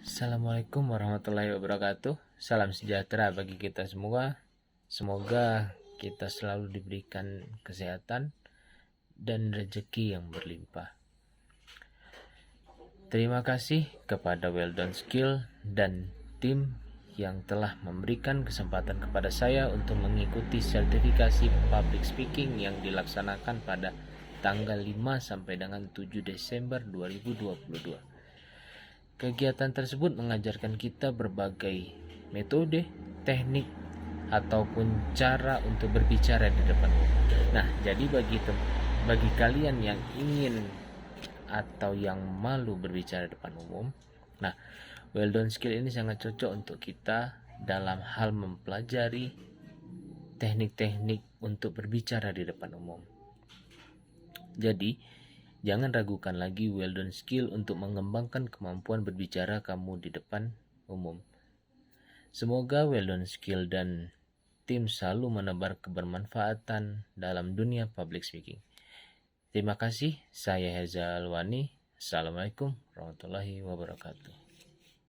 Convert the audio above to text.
Assalamualaikum warahmatullahi wabarakatuh. Salam sejahtera bagi kita semua. Semoga kita selalu diberikan kesehatan dan rezeki yang berlimpah. Terima kasih kepada Weldon Skill dan tim yang telah memberikan kesempatan kepada saya untuk mengikuti sertifikasi public speaking yang dilaksanakan pada tanggal 5 sampai dengan 7 Desember 2022. Kegiatan tersebut mengajarkan kita berbagai metode, teknik, ataupun cara untuk berbicara di depan umum. Nah, jadi bagi kalian yang ingin atau yang malu berbicara di depan umum, nah, Weldon Skill ini sangat cocok untuk kita dalam hal mempelajari teknik-teknik untuk berbicara di depan umum. Jadi, jangan ragukan lagi Weldon Skill untuk mengembangkan kemampuan berbicara kamu di depan umum. Semoga Weldon Skill dan tim selalu menebar kebermanfaatan dalam dunia public speaking. Terima kasih, saya Heza Alwani. Assalamualaikum warahmatullahi wabarakatuh.